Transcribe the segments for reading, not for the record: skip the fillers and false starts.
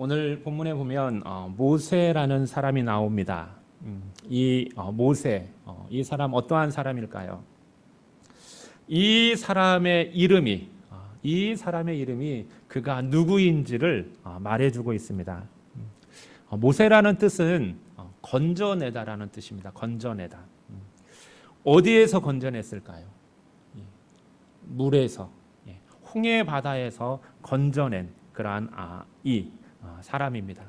오늘 본문에 보면 모세라는 사람이 나옵니다. 이 모세, 이 사람 어떠한 사람일까요? 이 사람의 이름이 그가 누구인지를 말해주고 있습니다. 모세라는 뜻은 건져내다라는 뜻입니다. 건져내다. 어디에서 건져냈을까요? 물에서, 홍해 바다에서 건져낸 그러한 이 사람입니다.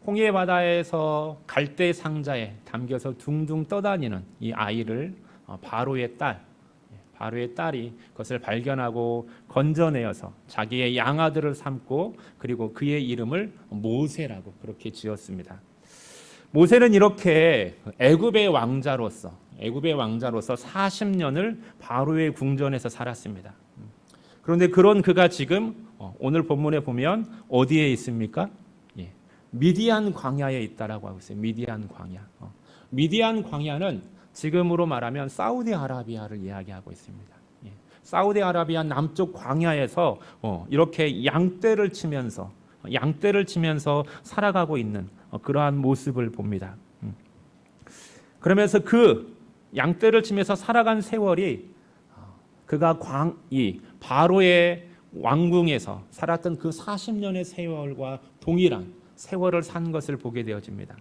홍해 바다에서 갈대 상자에 담겨서 둥둥 떠다니는 이 아이를 바로의 딸이 그것을 발견하고 건져내어서 자기의 양아들을 삼고 그리고 그의 이름을 모세라고 그렇게 지었습니다. 모세는 이렇게 애굽의 왕자로서 40년을 바로의 궁전에서 살았습니다. 그런데 그런 그가 지금 오늘 본문에 보면 어디에 있습니까? 미디안 광야에 있다라고 하고 있어요. 미디안 광야. 미디안 광야는 지금으로 말하면 사우디아라비아를 이야기하고 있습니다. 사우디아라비아 남쪽 광야에서 이렇게 양떼를 치면서 살아가고 있는 그러한 모습을 봅니다. 그러면서 그 양떼를 치면서 살아간 세월이 그가 바로의 왕궁에서 살았던 그 40년의 세월과 동일한 세월을 산 것을 보게 되어집니다.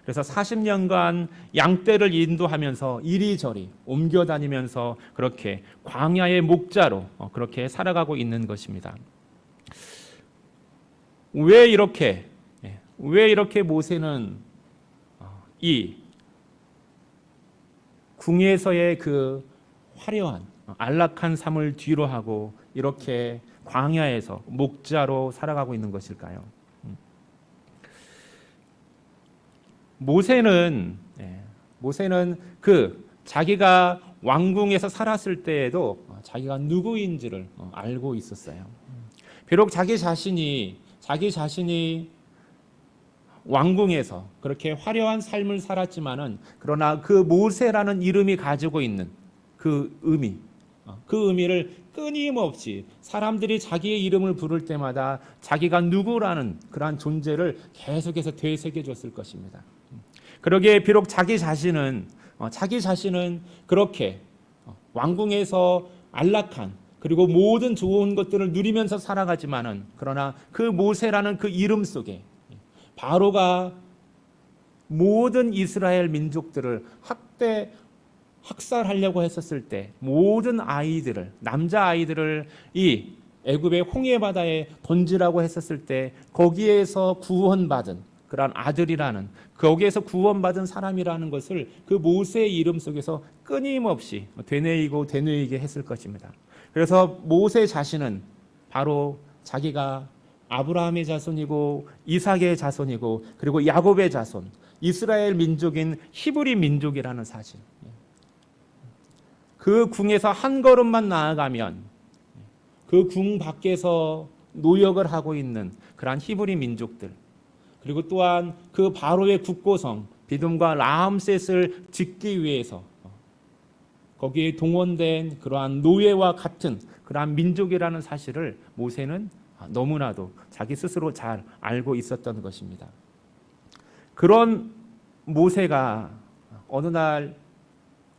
그래서 40년간 양떼를 인도하면서 이리저리 옮겨다니면서 그렇게 광야의 목자로 그렇게 살아가고 있는 것입니다. 왜 이렇게 모세는 이 궁에서의 그 화려한 안락한 삶을 뒤로하고 이렇게 광야에서 목자로 살아가고 있는 것일까요? 모세는 그 자기가 왕궁에서 살았을 때에도 자기가 누구인지를 알고 있었어요. 비록 자기 자신이 왕궁에서 그렇게 화려한 삶을 살았지만은 그러나 그 모세라는 이름이 가지고 있는 그 의미를 끊임없이 사람들이 자기의 이름을 부를 때마다 자기가 누구라는 그러한 존재를 계속해서 되새겨줬을 것입니다. 그러기에 비록 자기 자신은 그렇게 왕궁에서 안락한 그리고 모든 좋은 것들을 누리면서 살아가지만은 그러나 그 모세라는 그 이름 속에 바로가 모든 이스라엘 민족들을 학살하려고 했었을 때 모든 남자 아이들을 이 애굽의 홍해 바다에 던지라고 했었을 때 거기에서 구원받은 그러한 아들이라는 거기에서 구원받은 사람이라는 것을 그 모세의 이름 속에서 끊임없이 되뇌이게 했을 것입니다. 그래서 모세 자신은 바로 자기가 아브라함의 자손이고 이삭의 자손이고 그리고 야곱의 자손 이스라엘 민족인 히브리 민족이라는 사실, 그 궁에서 한 걸음만 나아가면 그 궁 밖에서 노역을 하고 있는 그러한 히브리 민족들, 그리고 또한 그 바로의 국고성 비둠과 라암셋을 짓기 위해서 거기에 동원된 그러한 노예와 같은 그러한 민족이라는 사실을 모세는 너무나도 자기 스스로 잘 알고 있었던 것입니다. 그런 모세가 어느 날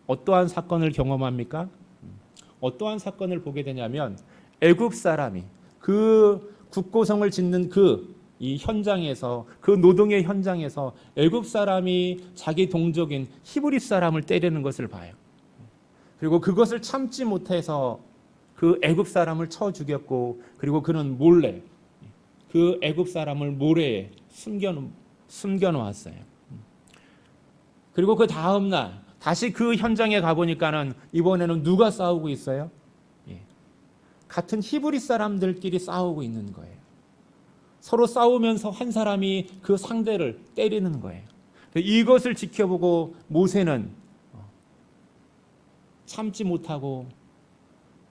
어떠한 사건을 경험합니까? 어떠한 사건을 보게 되냐면 애굽 사람이 그 국고성을 짓는 이 현장에서 그 노동의 현장에서 애굽 사람이 자기 동족인 히브리 사람을 때리는 것을 봐요. 그리고 그것을 참지 못해서 그 애굽 사람을 쳐 죽였고 그리고 그는 몰래 그 애굽 사람을 모래에 숨겨 놓았어요. 그리고 그 다음 날 다시 그 현장에 가보니까는 이번에는 누가 싸우고 있어요? 같은 히브리 사람들끼리 싸우고 있는 거예요. 서로 싸우면서 한 사람이 그 상대를 때리는 거예요. 이것을 지켜보고 모세는 참지 못하고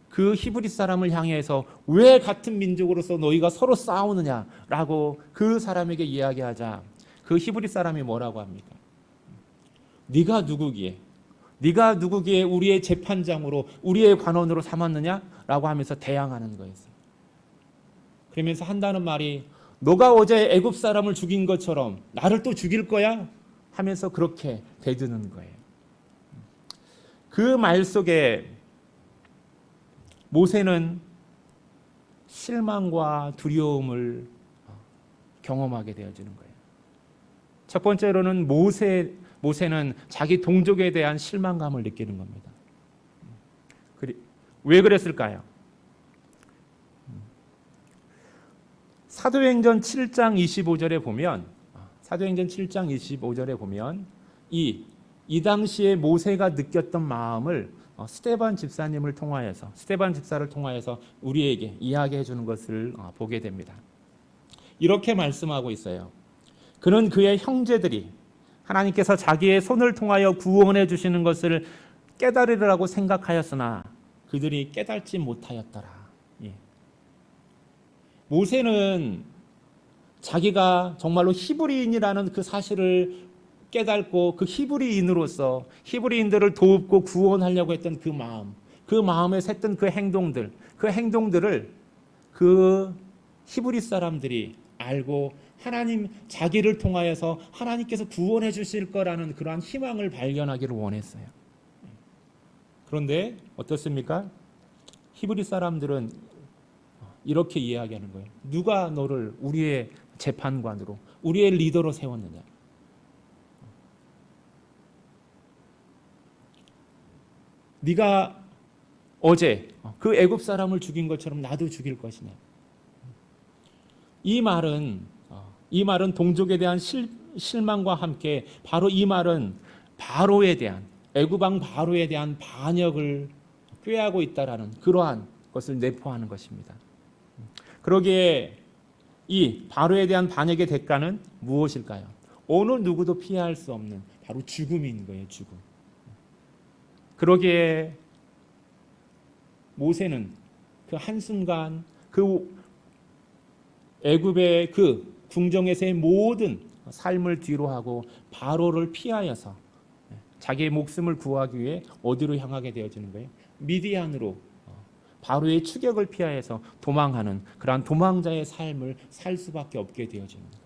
그 히브리 사람을 향해서 왜 같은 민족으로서 너희가 서로 싸우느냐라고 그 사람에게 이야기하자 그 히브리 사람이 뭐라고 합니까? 네가 누구기에 우리의 재판장으로 우리의 관원으로 삼았느냐라고 하면서 대항하는 거였어요. 그러면서 한다는 말이 너가 어제 애굽 사람을 죽인 것처럼 나를 또 죽일 거야? 하면서 그렇게 대드는 거예요. 그 말 속에 모세는 실망과 두려움을 경험하게 되어지는 거예요. 첫 번째로는 모세는 자기 동족에 대한 실망감을 느끼는 겁니다. 왜 그랬을까요? 사도행전 7장 25절에 보면 이 당시에 모세가 느꼈던 마음을 스데반 집사를 통하여서 우리에게 이야기해 주는 것을 보게 됩니다. 이렇게 말씀하고 있어요. 그는 그의 형제들이 하나님께서 자기의 손을 통하여 구원해 주시는 것을 깨달으리라고 생각하였으나 그들이 깨닫지 못하였더라. 모세는 자기가 정말로 히브리인이라는 그 사실을 깨닫고 그 히브리인으로서 히브리인들을 돕고 구원하려고 했던 그 마음에 샜던 그 행동들을 그 히브리 사람들이 알고 하나님 자기를 통하여서 하나님께서 구원해 주실 거라는 그러한 희망을 발견하기를 원했어요. 그런데 어떻습니까? 히브리 사람들은 이렇게 이야기하는 거예요. 누가 너를 우리의 재판관으로, 우리의 리더로 세웠느냐? 네가 어제 그 애굽 사람을 죽인 것처럼 나도 죽일 것이냐? 이 말은 동족에 대한 실망과 함께 바로 이 말은 애굽 왕 바로에 대한 반역을 꾀하고 있다라는 그러한 것을 내포하는 것입니다. 그러기에 이 바로에 대한 반역의 대가는 무엇일까요? 어느 누구도 피할 수 없는 바로 죽음인 거예요. 죽음. 그러기에 모세는 그 한순간 그 애굽의 그 궁정에서의 모든 삶을 뒤로하고 바로를 피하여서 자기의 목숨을 구하기 위해 어디로 향하게 되어지는 거예요? 미디안으로 바로의 추격을 피하여서 도망하는 그러한 도망자의 삶을 살 수밖에 없게 되어지는 거예요.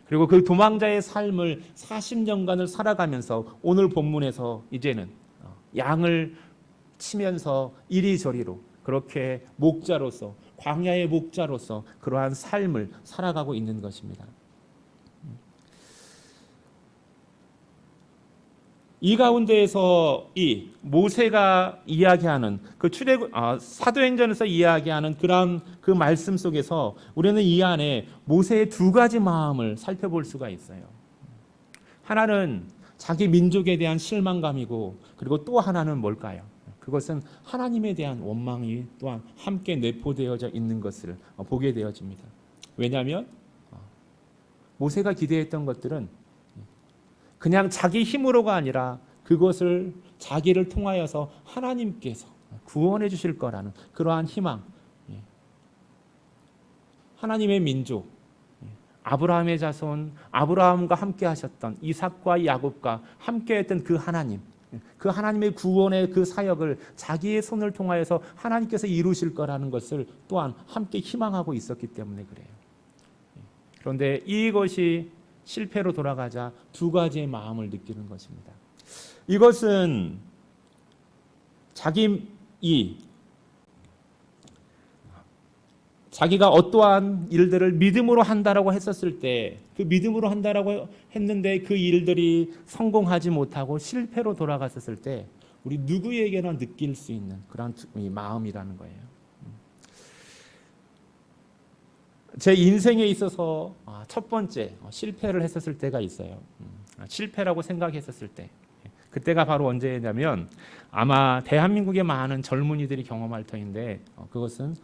그리고 그 도망자의 삶을 40년간을 살아가면서 오늘 본문에서 이제는 양을 치면서 이리저리로 그렇게 목자로서 광야의 목자로서 그러한 삶을 살아가고 있는 것입니다. 이 가운데에서 이 모세가 이야기하는 사도행전에서 이야기하는 그러한 그 말씀 속에서 우리는 이 안에 모세의 두 가지 마음을 살펴볼 수가 있어요. 하나는 자기 민족에 대한 실망감이고, 그리고 또 하나는 뭘까요? 그것은 하나님에 대한 원망이 또한 함께 내포되어져 있는 것을 보게 되어집니다. 왜냐하면 모세가 기대했던 것들은 그냥 자기 힘으로가 아니라 그것을 자기를 통하여서 하나님께서 구원해 주실 거라는 그러한 희망, 하나님의 민족, 아브라함의 자손, 아브라함과 함께 하셨던 이삭과 야곱과 함께 했던 그 하나님의 구원의 그 사역을 자기의 손을 통하여서 하나님께서 이루실 거라는 것을 또한 함께 희망하고 있었기 때문에 그래요. 그런데 이것이 실패로 돌아가자 두 가지의 마음을 느끼는 것입니다. 이것은 자기가 어떠한 일들을 믿음으로 한다라고 했었을 때, 그 믿음으로 한다라고 했는데 그 일들이 성공하지 못하고 실패로 돌아갔었을 때 우리 누구에게나 느낄 수 있는 그런 마음이라는 거예요. 제 인생에 있어서 첫 번째 실패를 했었을 때가 있어요. 실패라고 생각했었을 때, 그때가 바로 언제냐면 아마 대한민국의 많은 젊은이들이 경험할 터인데 그것은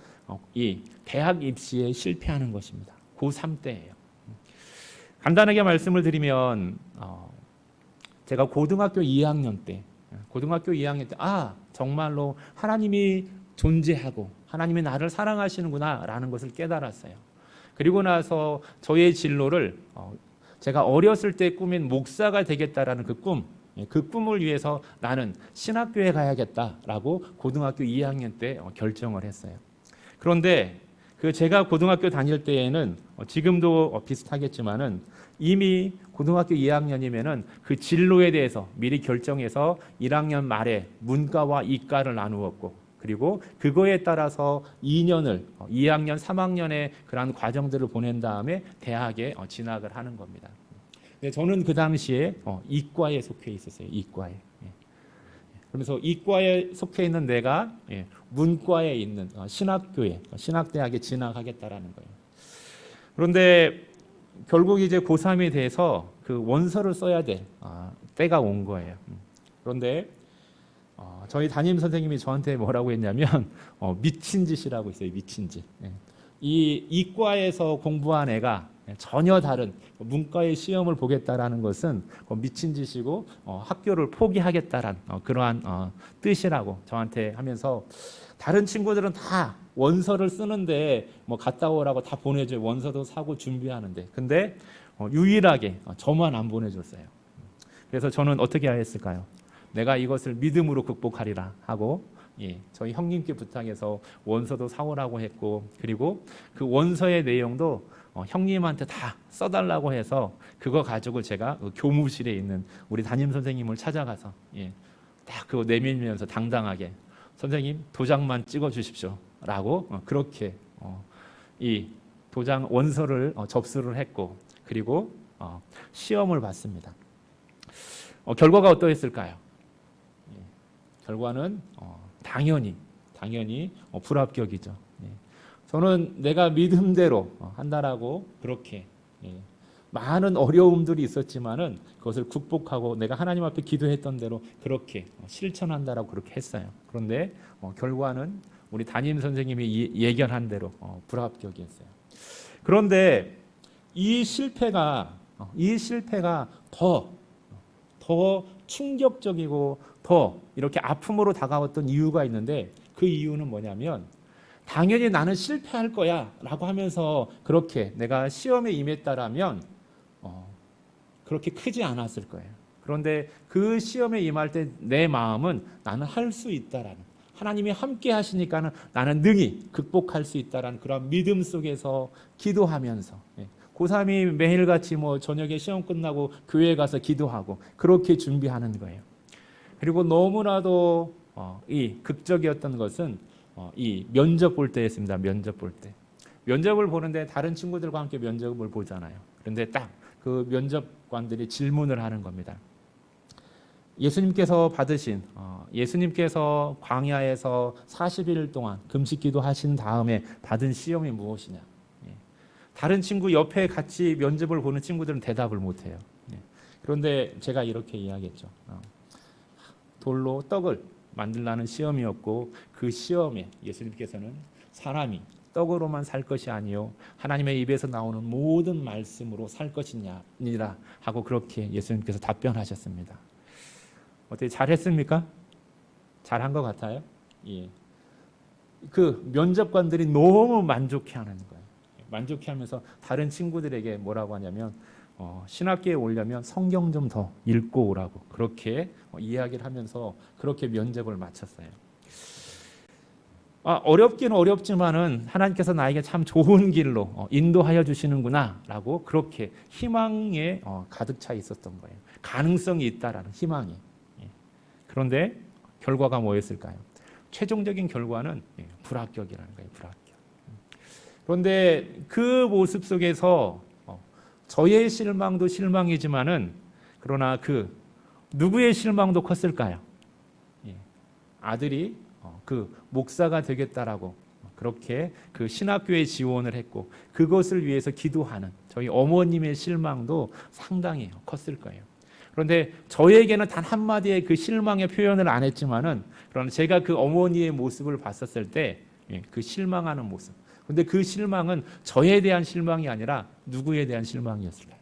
이 대학 입시에 실패하는 것입니다. 고3 때예요. 간단하게 말씀을 드리면 제가 고등학교 2학년 때 정말로 하나님이 존재하고 하나님이 나를 사랑하시는구나 라는 것을 깨달았어요. 그리고 나서 저의 진로를 제가 어렸을 때 꾸민 목사가 되겠다라는 그 꿈을 위해서 나는 신학교에 가야겠다라고 고등학교 2학년 때 결정을 했어요. 그런데 그 제가 고등학교 다닐 때에는 지금도 비슷하겠지만은 이미 고등학교 2학년이면은 그 진로에 대해서 미리 결정해서 1학년 말에 문과와 이과를 나누었고, 그리고 그거에 따라서 2학년, 3학년의 그러한 과정들을 보낸 다음에 대학에 진학을 하는 겁니다. 근데 저는 그 당시에 이과에 속해 있었어요. 이과에. 그러면서 이과에 속해 있는 내가 문과에 있는 신학교에, 신학대학에 진학하겠다라는 거예요. 그런데 결국 이제 고3이 돼서 그 원서를 써야 될 때가 온 거예요. 그런데 저희 담임 선생님이 저한테 뭐라고 했냐면 미친 짓이라고 했어요. 미친 짓. 이 이과에서 공부한 애가 전혀 다른 문과의 시험을 보겠다라는 것은 미친 짓이고 학교를 포기하겠다란 그러한 뜻이라고 저한테 하면서, 다른 친구들은 다 원서를 쓰는데 뭐 갔다 오라고 다 보내줘요. 원서도 사고 준비하는데. 근데 유일하게 저만 안 보내줬어요. 그래서 저는 어떻게 해야 했을까요? 내가 이것을 믿음으로 극복하리라 하고 저희 형님께 부탁해서 원서도 사오라고 했고, 그리고 그 원서의 내용도 형님한테 다 써달라고 해서 그거 가지고 제가 교무실에 있는 우리 담임 선생님을 찾아가서 딱 그거 내밀면서 당당하게 선생님 도장만 찍어 주십시오 라고 그렇게 이 도장 원서를 접수를 했고, 그리고 시험을 봤습니다. 결과가 어떠했을까요? 결과는 당연히 불합격이죠. 저는 내가 믿음대로 한다라고 그렇게 많은 어려움들이 있었지만은 그것을 극복하고 내가 하나님 앞에 기도했던 대로 그렇게 실천한다라고 그렇게 했어요. 그런데 결과는 우리 담임 선생님이 예견한 대로 불합격이었어요. 그런데 이 실패가 더 충격적이고 더 이렇게 아픔으로 다가왔던 이유가 있는데, 그 이유는 뭐냐면, 당연히 나는 실패할 거야 라고 하면서 그렇게 내가 시험에 임했다라면 그렇게 크지 않았을 거예요. 그런데 그 시험에 임할 때 내 마음은 나는 할 수 있다라는, 하나님이 함께 하시니까는 나는 능히 극복할 수 있다라는 그런 믿음 속에서 기도하면서, 고3이 매일같이 저녁에 시험 끝나고 교회에 가서 기도하고 그렇게 준비하는 거예요. 그리고 너무나도 이 극적이었던 것은 이 면접 볼 때였습니다. 면접을 보는데 다른 친구들과 함께 면접을 보잖아요. 그런데 딱 그 면접관들이 질문을 하는 겁니다. 예수님께서 광야에서 40일 동안 금식기도 하신 다음에 받은 시험이 무엇이냐? 다른 친구 옆에 같이 면접을 보는 친구들은 대답을 못해요. 그런데 제가 이렇게 이야기했죠. 돌로 떡을 만들라는 시험이었고, 그 시험에 예수님께서는 사람이 떡으로만 살 것이 아니요 하나님의 입에서 나오는 모든 말씀으로 살 것이니라 하고 그렇게 예수님께서 답변하셨습니다. 어떻게 잘했습니까? 잘한 것 같아요? 예. 그 면접관들이 너무 만족해하는 거예요. 만족해하면서 다른 친구들에게 뭐라고 하냐면 신학교에 오려면 성경 좀 더 읽고 오라고 그렇게 이야기를 하면서 그렇게 면접을 마쳤어요. 어렵긴 어렵지만은 하나님께서 나에게 참 좋은 길로 인도하여 주시는구나라고 그렇게 희망에 가득 차 있었던 거예요. 가능성이 있다라는 희망이. 그런데 결과가 뭐였을까요? 최종적인 결과는 불합격이라는 거예요. 불합격. 그런데 그 모습 속에서 저의 실망도 실망이지만은 그러나 그 누구의 실망도 컸을까요? 아들이 그 목사가 되겠다라고 그렇게 그 신학교에 지원을 했고 그것을 위해서 기도하는 저희 어머님의 실망도 상당히 컸을 거예요. 그런데 저에게는 단 한마디의 그 실망의 표현을 안 했지만은 그러나 제가 그 어머니의 모습을 봤었을 때 그 실망하는 모습. 근데 그 실망은 저에 대한 실망이 아니라 누구에 대한 실망이었을까요?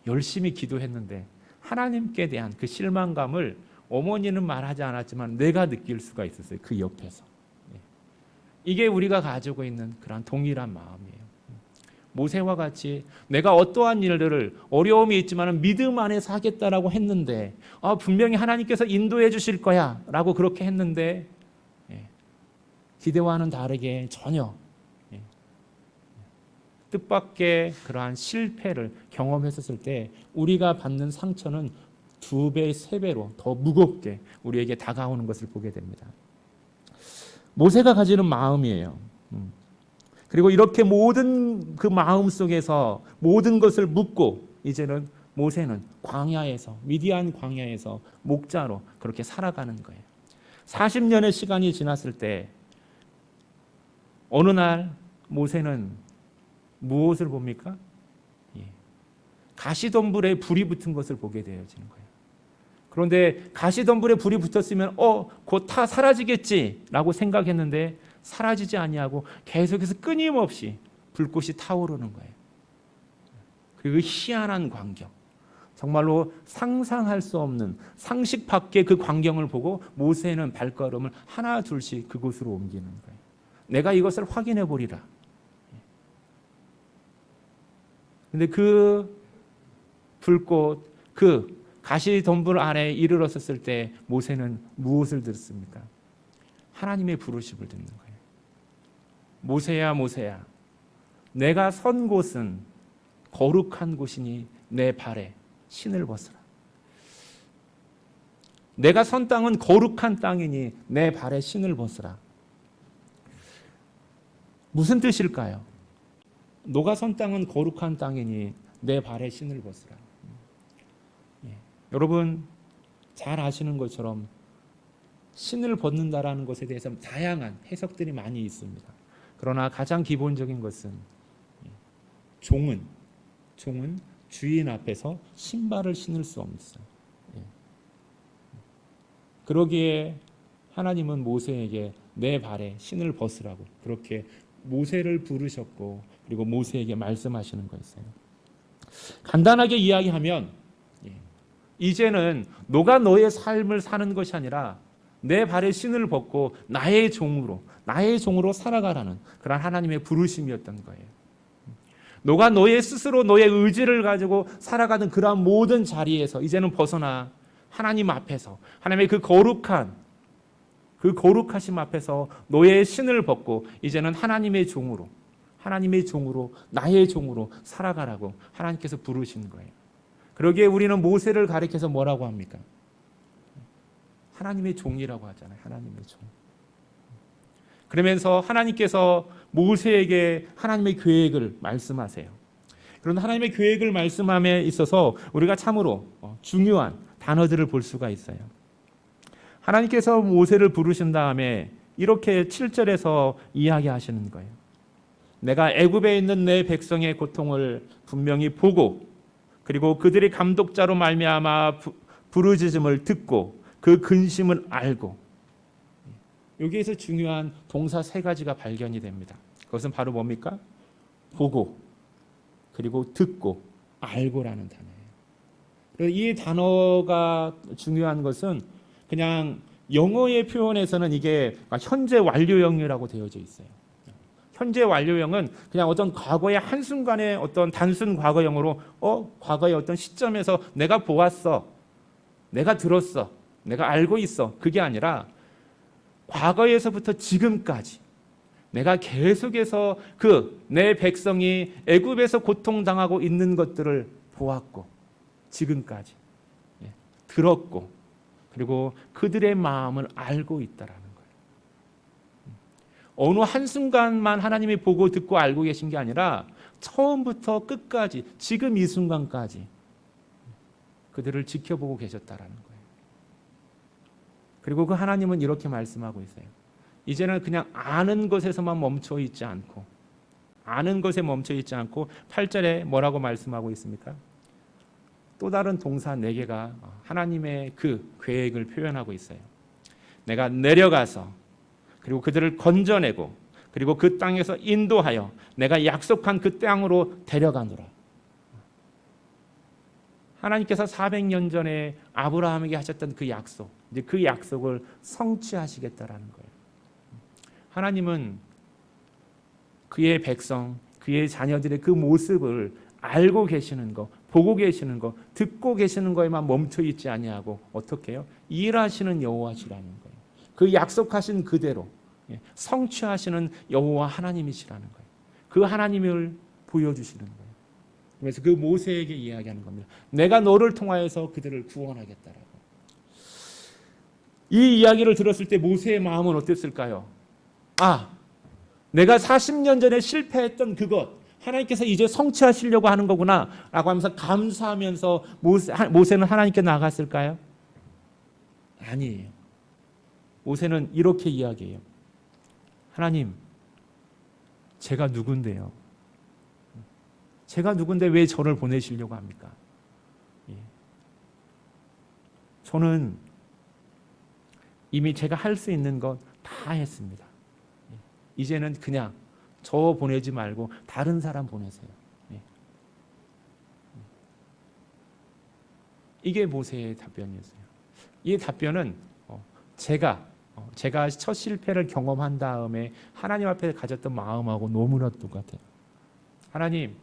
열심히 기도했는데 하나님께 대한 그 실망감을 어머니는 말하지 않았지만 내가 느낄 수가 있었어요. 그 옆에서. 이게 우리가 가지고 있는 그런 동일한 마음이에요. 모세와 같이 내가 어떠한 일들을 어려움이 있지만 믿음 안에서 하겠다라고 했는데 분명히 하나님께서 인도해 주실 거야 라고 그렇게 했는데 기대와는 다르게 전혀 뜻밖의 그러한 실패를 경험했었을 때 우리가 받는 상처는 2배, 3배로 더 무겁게 우리에게 다가오는 것을 보게 됩니다. 모세가 가지는 마음이에요. 그리고 이렇게 모든 그 마음 속에서 모든 것을 묻고 이제는 모세는 광야에서, 미디안 광야에서 목자로 그렇게 살아가는 거예요. 40년의 시간이 지났을 때 어느 날 모세는 무엇을 봅니까? 가시덤불에 불이 붙은 것을 보게 되어지는 거예요. 그런데 가시덤불에 불이 붙었으면 곧 다 사라지겠지라고 생각했는데 사라지지 아니하고 계속해서 끊임없이 불꽃이 타오르는 거예요. 그 희한한 광경, 정말로 상상할 수 없는 상식 밖의 그 광경을 보고 모세는 발걸음을 하나 둘씩 그곳으로 옮기는 거예요. 내가 이것을 확인해 보리라. 근데 그 불꽃, 그 가시덤불 안에 이르렀을 때 모세는 무엇을 듣습니까? 하나님의 부르심을 듣는 거예요. 모세야, 모세야, 내가 선 곳은 거룩한 곳이니 내 발에 신을 벗으라. 내가 선 땅은 거룩한 땅이니 내 발에 신을 벗으라. 무슨 뜻일까요? 너가 선 땅은 거룩한 땅이니 내 발에 신을 벗으라. 여러분 잘 아시는 것처럼 신을 벗는다라는 것에 대해서 다양한 해석들이 많이 있습니다. 그러나 가장 기본적인 것은 종은 주인 앞에서 신발을 신을 수 없어요. 그러기에 하나님은 모세에게 내 발에 신을 벗으라고 그렇게 모세를 부르셨고 그리고 모세에게 말씀하시는 거였어요. 간단하게 이야기하면 이제는 너가 너의 삶을 사는 것이 아니라 내 발에 신을 벗고 나의 종으로 살아가라는 그런 하나님의 부르심이었던 거예요. 너가 너의 스스로 너의 의지를 가지고 살아가는 그러한 모든 자리에서 이제는 벗어나 하나님 앞에서 하나님의 그 거룩하심 앞에서 너의 신을 벗고 이제는 하나님의 종으로 나의 종으로 살아가라고 하나님께서 부르신 거예요. 그러기에 우리는 모세를 가리켜서 뭐라고 합니까? 하나님의 종이라고 하잖아요. 하나님의 종. 그러면서 하나님께서 모세에게 하나님의 계획을 말씀하세요. 그런 하나님의 계획을 말씀함에 있어서 우리가 참으로 중요한 단어들을 볼 수가 있어요. 하나님께서 모세를 부르신 다음에 이렇게 7절에서 이야기하시는 거예요. 내가 애굽에 있는 내 백성의 고통을 분명히 보고 그리고 그들이 감독자로 말미암아 부르짖음을 듣고 그 근심을 알고, 여기에서 중요한 동사 3가지가 발견이 됩니다. 그것은 바로 뭡니까? 보고 그리고 듣고 알고라는 단어예요. 이 단어가 중요한 것은 그냥 영어의 표현에서는 이게 현재 완료형이라고 되어져 있어요. 현재 완료형은 그냥 어떤 과거의 한순간의 어떤 단순 과거형으로 과거의 어떤 시점에서 내가 보았어, 내가 들었어, 내가 알고 있어, 그게 아니라 과거에서부터 지금까지 내가 계속해서 내 백성이 애굽에서 고통당하고 있는 것들을 보았고 지금까지 들었고 그리고 그들의 마음을 알고 있다라는 거예요. 어느 한순간만 하나님이 보고 듣고 알고 계신 게 아니라 처음부터 끝까지 지금 이 순간까지 그들을 지켜보고 계셨다라는 거예요. 그리고 그 하나님은 이렇게 말씀하고 있어요. 이제는 그냥 아는 것에서만 멈춰 있지 않고 8절에 뭐라고 말씀하고 있습니까? 또 다른 동사 4개가 하나님의 그 계획을 표현하고 있어요. 내가 내려가서 그리고 그들을 건져내고 그리고 그 땅에서 인도하여 내가 약속한 그 땅으로 데려가노라. 하나님께서 400년 전에 아브라함에게 하셨던 그 약속, 이제 그 약속을 성취하시겠다라는 거예요. 하나님은 그의 백성, 그의 자녀들의 그 모습을 알고 계시는 거, 보고 계시는 거, 듣고 계시는 거에만 멈춰 있지 아니하고 어떻게 해요? 일하시는 여호와시라는 거예요. 그 약속하신 그대로 성취하시는 여호와 하나님이시라는 거예요. 그 하나님을 보여주시는 거예요. 그래서 그 모세에게 이야기하는 겁니다. 내가 너를 통하여서 그들을 구원하겠다라고. 이 이야기를 들었을 때 모세의 마음은 어땠을까요? 아, 내가 40년 전에 실패했던 그것 하나님께서 이제 성취하시려고 하는 거구나 라고 하면서 감사하면서 모세는 하나님께 나갔을까요? 아니에요. 모세는 이렇게 이야기해요. 하나님, 제가 누군데요? 제가 누군데 왜 저를 보내시려고 합니까? 저는 이미 제가 할 수 있는 것 다 했습니다. 이제는 그냥 저 보내지 말고 다른 사람 보내세요. 이게 모세의 답변이었어요. 이 답변은 제가 첫 실패를 경험한 다음에 하나님 앞에 가졌던 마음하고 너무나 똑같아요. 하나님,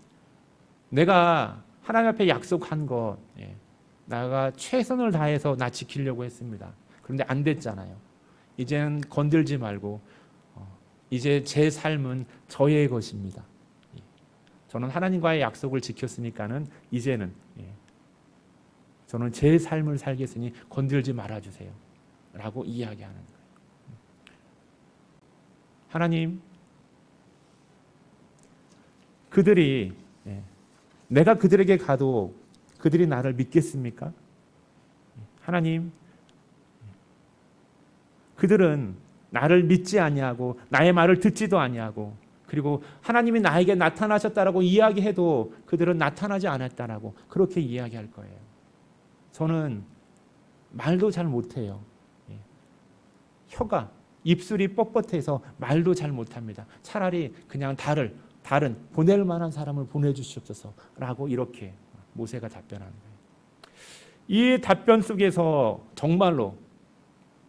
내가 하나님 앞에 약속한 것 내가 최선을 다해서 나 지키려고 했습니다. 그런데 안 됐잖아요. 이제는 건들지 말고 이제 제 삶은 저의 것입니다. 저는 하나님과의 약속을 지켰으니까는 이제는 저는 제 삶을 살겠으니 건들지 말아주세요 라고 이야기하는 거예요. 하나님, 그들이 내가 그들에게 가도 그들이 나를 믿겠습니까? 하나님, 그들은 나를 믿지 아니하고 나의 말을 듣지도 아니하고 그리고 하나님이 나에게 나타나셨다라고 이야기해도 그들은 나타나지 않았다라고 그렇게 이야기할 거예요. 저는 말도 잘 못해요. 혀가 입술이 뻣뻣해서 말도 잘 못합니다. 차라리 그냥 다른 보낼 만한 사람을 보내주시옵소서라고 이렇게 모세가 답변하는 거예요. 이 답변 속에서 정말로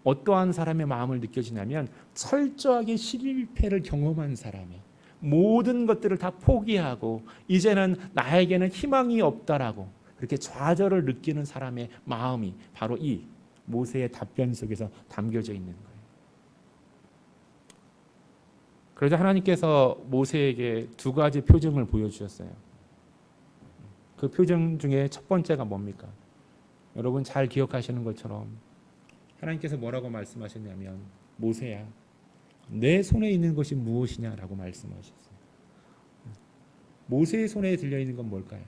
어떠한 사람의 마음을 느껴지냐면 철저하게 실패를 경험한 사람의 모든 것들을 다 포기하고 이제는 나에게는 희망이 없다라고 그렇게 좌절을 느끼는 사람의 마음이 바로 이 모세의 답변 속에서 담겨져 있는 거예요. 그래서 하나님께서 모세에게 두 가지 표정을 보여주셨어요. 그 표정 중에 첫 번째가 뭡니까? 여러분 잘 기억하시는 것처럼 하나님께서 뭐라고 말씀하셨냐면 모세야, 내 손에 있는 것이 무엇이냐라고 말씀하셨어요. 모세의 손에 들려있는 건 뭘까요?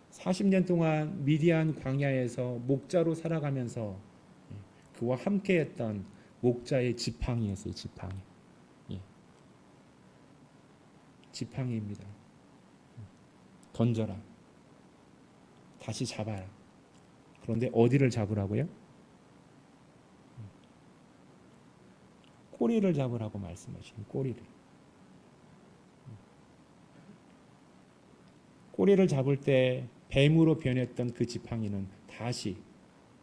40년 동안 미디안 광야에서 목자로 살아가면서 그와 함께했던 목자의 지팡이였어요. 지팡이입니다. 던져라. 다시 잡아라. 그런데 어디를 잡으라고요? 꼬리를 잡으라고 말씀하시는 꼬리를 잡을 때 뱀으로 변했던 그 지팡이는 다시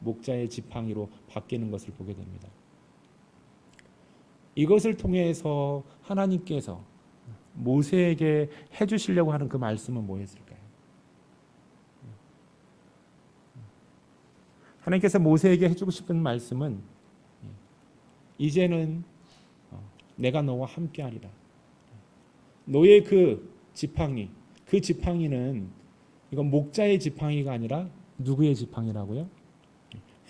목자의 지팡이로 바뀌는 것을 보게 됩니다. 이것을 통해서 하나님께서 모세에게 해주시려고 하는 그 말씀은 뭐였을까요? 하나님께서 모세에게 해주고 싶은 말씀은 이제는 내가 너와 함께하리라. 너의 그 지팡이는 이건 목자의 지팡이가 아니라 누구의 지팡이라고요?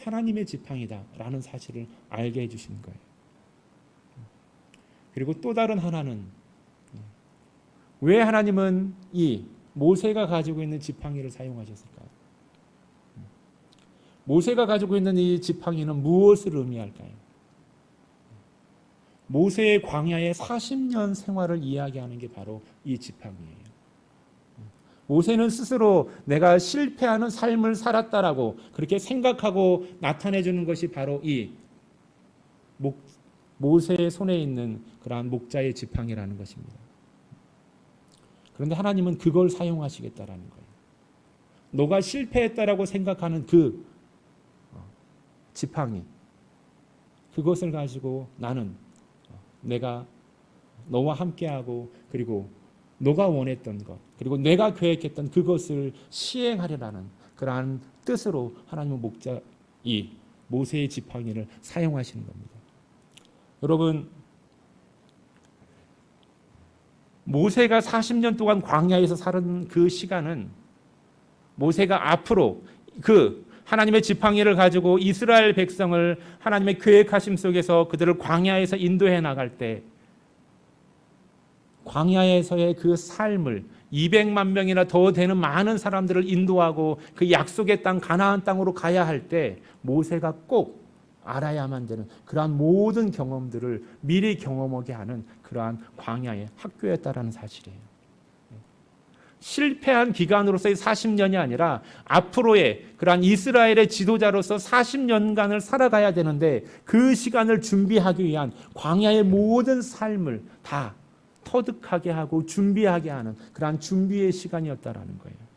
하나님의 지팡이다라는 사실을 알게 해주신 거예요. 그리고 또 다른 하나는 왜 하나님은 이 모세가 가지고 있는 지팡이를 사용하셨을까요? 모세가 가지고 있는 이 지팡이는 무엇을 의미할까요? 모세의 광야의 40년 생활을 이야기하는 게 바로 이 지팡이예요. 모세는 스스로 내가 실패하는 삶을 살았다라고 그렇게 생각하고 나타내 주는 것이 바로 이 모세의 손에 있는 그러한 목자의 지팡이라는 것입니다. 그런데 하나님은 그걸 사용하시겠다라는 거예요. 너가 실패했다라고 생각하는 그 지팡이, 그것을 가지고 나는 내가 너와 함께하고 그리고 너가 원했던 것 그리고 내가 계획했던 그것을 시행하려는 그러한 뜻으로 하나님은 이 모세의 지팡이를 사용하시는 겁니다. 여러분, 모세가 40년 동안 광야에서 살은 그 시간은 모세가 앞으로 그 하나님의 지팡이를 가지고 이스라엘 백성을 하나님의 계획하심 속에서 그들을 광야에서 인도해 나갈 때 광야에서의 그 삶을 200만 명이나 더 되는 많은 사람들을 인도하고 그 약속의 땅 가나안 땅으로 가야 할 때 모세가 꼭 알아야만 되는 그러한 모든 경험들을 미리 경험하게 하는 그러한 광야의 학교였다라는 사실이에요. 실패한 기간으로서의 40년이 아니라 앞으로의 그러한 이스라엘의 지도자로서 40년간을 살아가야 되는데 그 시간을 준비하기 위한 광야의 모든 삶을 다 터득하게 하고 준비하게 하는 그러한 준비의 시간이었다라는 거예요.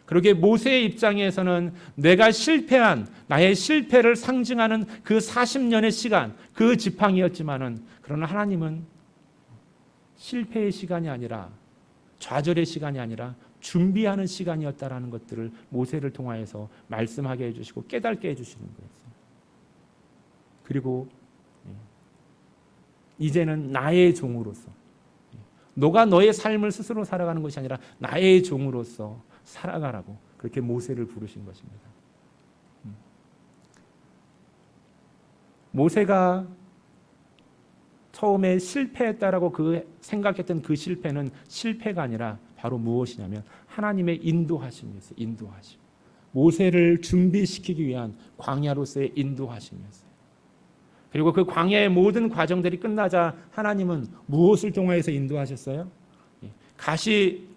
그러기에 모세의 입장에서는 내가 실패한 나의 실패를 상징하는 그 40년의 시간, 그 지팡이였지만은 그러나 하나님은 실패의 시간이 아니라 좌절의 시간이 아니라 준비하는 시간이었다라는 것들을 모세를 통하여서 말씀하게 해주시고 깨닫게 해주시는 거였어요. 그리고 이제는 나의 종으로서 너가 너의 삶을 스스로 살아가는 것이 아니라 나의 종으로서 살아가라고 그렇게 모세를 부르신 것입니다. 모세가 처음에 실패했다라고 생각했던 그 실패는 실패가 아니라 바로 무엇이냐면 하나님의 인도하심이었어요. 인도하심. 모세를 준비시키기 위한 광야로서의 인도하심이었어요. 그리고 그 광야의 모든 과정들이 끝나자 하나님은 무엇을 통하여서 인도하셨어요? 가시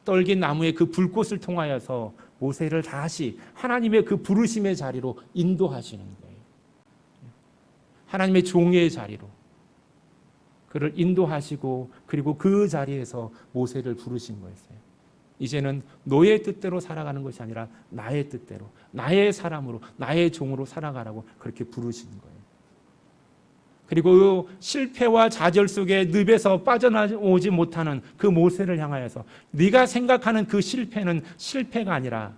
떨긴 나무의 그 불꽃을 통하여서 모세를 다시 하나님의 그 부르심의 자리로 인도하시는 거예요. 하나님의 종의 자리로 그를 인도하시고 그리고 그 자리에서 모세를 부르신 거였어요. 이제는 너의 뜻대로 살아가는 것이 아니라 나의 뜻대로, 나의 사람으로, 나의 종으로 살아가라고 그렇게 부르시는 거예요. 그리고 실패와 좌절 속에 늪에서 빠져나오지 못하는 그 모세를 향하여서 네가 생각하는 그 실패는 실패가 아니라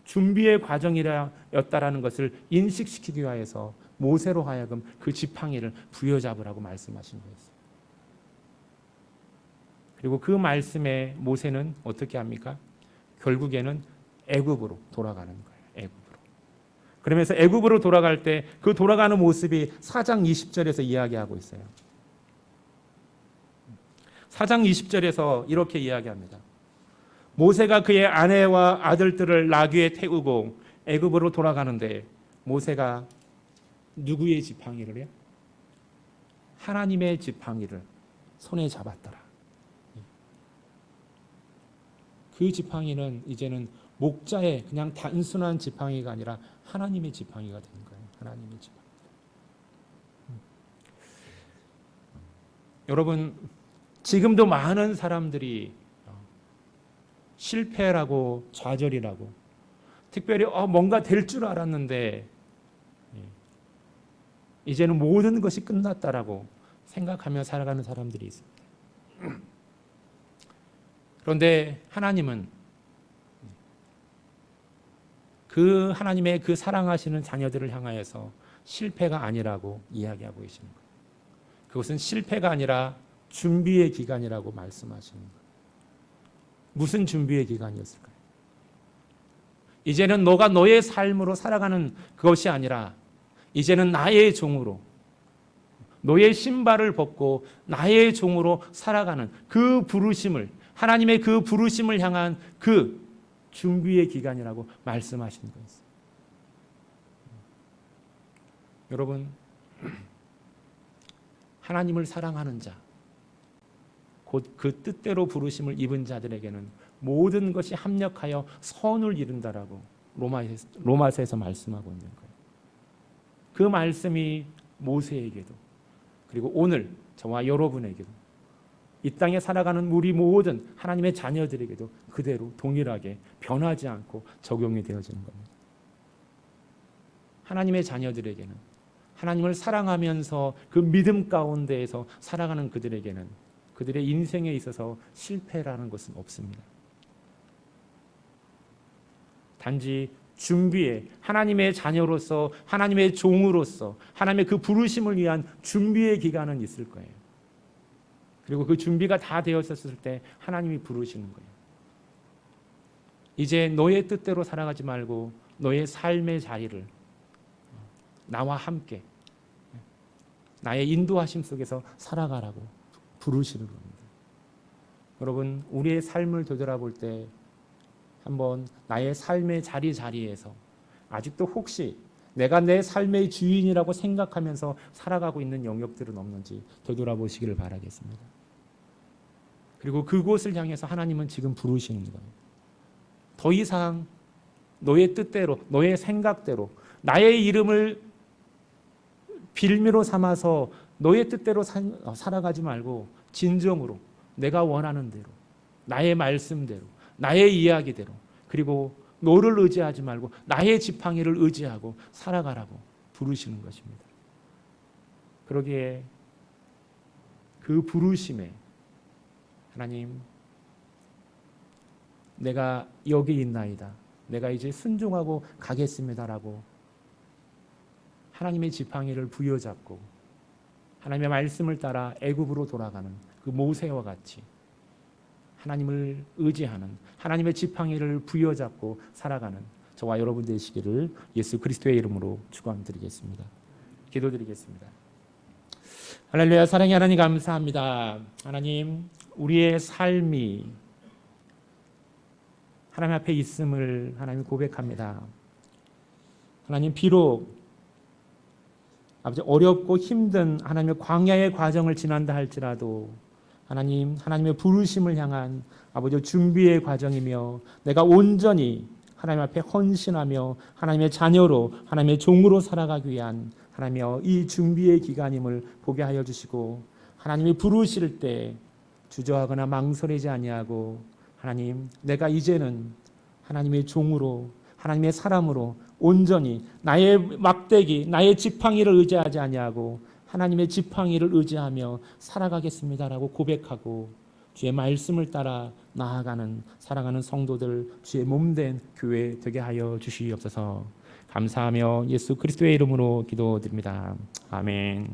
준비의 과정이었다라는 것을 인식시키기 위해서 모세로 하여금 그 지팡이를 부여잡으라고 말씀하신 거였어요. 그리고 그 말씀에 모세는 어떻게 합니까? 결국에는 애굽으로 돌아가는 거예요. 애굽으로. 그러면서 애굽으로 돌아갈 때 그 돌아가는 모습이 4장 20절에서 이야기하고 있어요. 4장 20절에서 이렇게 이야기합니다. 모세가 그의 아내와 아들들을 나귀에 태우고 애굽으로 돌아가는데 모세가 누구의 지팡이를 해요? 하나님의 지팡이를 손에 잡았더라. 그 지팡이는 이제는 목자의 그냥 단순한 지팡이가 아니라 하나님의 지팡이가 된 거예요. 하나님의 지팡이. 여러분, 지금도 많은 사람들이 실패라고 좌절이라고 특별히 뭔가 될 줄 알았는데 이제는 모든 것이 끝났다라고 생각하며 살아가는 사람들이 있습니다. 그런데 하나님은 그 하나님의 그 사랑하시는 자녀들을 향하여서 실패가 아니라고 이야기하고 계시는 거예요. 그것은 실패가 아니라 준비의 기간이라고 말씀하시는 거예요. 무슨 준비의 기간이었을까요? 이제는 너가 너의 삶으로 살아가는 그것이 아니라 이제는 나의 종으로 너의 신발을 벗고 나의 종으로 살아가는 그 부르심을 하나님의 그 부르심을 향한 그 준비의 기간이라고 말씀하시는 거였어요. 여러분, 하나님을 사랑하는 자, 곧 그 뜻대로 부르심을 입은 자들에게는 모든 것이 합력하여 선을 이룬다라고 로마서에서 말씀하고 있는 거예요. 그 말씀이 모세에게도 그리고 오늘 저와 여러분에게도 이 땅에 살아가는 우리 모든 하나님의 자녀들에게도 그대로 동일하게 변하지 않고 적용이 되어지는 겁니다. 하나님의 자녀들에게는 하나님을 사랑하면서 그 믿음 가운데에서 살아가는 그들에게는 그들의 인생에 있어서 실패라는 것은 없습니다. 단지 준비에 하나님의 자녀로서 하나님의 종으로서 하나님의 그 부르심을 위한 준비의 기간은 있을 거예요. 그리고 그 준비가 다 되었었을 때 하나님이 부르시는 거예요. 이제 너의 뜻대로 살아가지 말고 너의 삶의 자리를 나와 함께 나의 인도하심 속에서 살아가라고 부르시는 겁니다. 여러분, 우리의 삶을 되돌아볼 때 한번 나의 삶의 자리에서 아직도 혹시 내가 내 삶의 주인이라고 생각하면서 살아가고 있는 영역들은 없는지 되돌아보시기를 바라겠습니다. 그리고 그곳을 향해서 하나님은 지금 부르시는 거예요. 더 이상 너의 뜻대로, 너의 생각대로, 나의 이름을 빌미로 삼아서 너의 뜻대로 살아가지 말고 진정으로 내가 원하는 대로, 나의 말씀대로, 나의 이야기대로, 그리고 너를 의지하지 말고 나의 지팡이를 의지하고 살아가라고 부르시는 것입니다. 그러기에 그 부르심에 하나님, 내가 여기 있나이다, 내가 이제 순종하고 가겠습니다라고 하나님의 지팡이를 부여잡고 하나님의 말씀을 따라 애굽으로 돌아가는 그 모세와 같이 하나님을 의지하는, 하나님의 지팡이를 부여잡고 살아가는 저와 여러분 되시기를 예수 그리스도의 이름으로 축원드리겠습니다. 기도드리겠습니다. 할렐루야. 사랑의 하나님, 감사합니다. 하나님, 우리의 삶이 하나님 앞에 있음을 하나님 고백합니다. 하나님, 비록 아버지 어렵고 힘든 하나님의 광야의 과정을 지난다 할지라도 하나님, 하나님의 부르심을 향한 아버지 준비의 과정이며 내가 온전히 하나님 앞에 헌신하며 하나님의 자녀로, 하나님의 종으로 살아가기 위한 하나님의 이 준비의 기간임을 보게 하여 주시고, 하나님이 부르실 때 주저하거나 망설이지 아니하고 하나님, 내가 이제는 하나님의 종으로, 하나님의 사람으로 온전히 나의 막대기, 나의 지팡이를 의지하지 아니하고 하나님의 지팡이를 의지하며 살아가겠습니다라고 고백하고 주의 말씀을 따라 나아가는, 살아가는 성도들, 주의 몸된 교회 되게 하여 주시옵소서. 감사하며 예수 그리스도의 이름으로 기도드립니다. 아멘.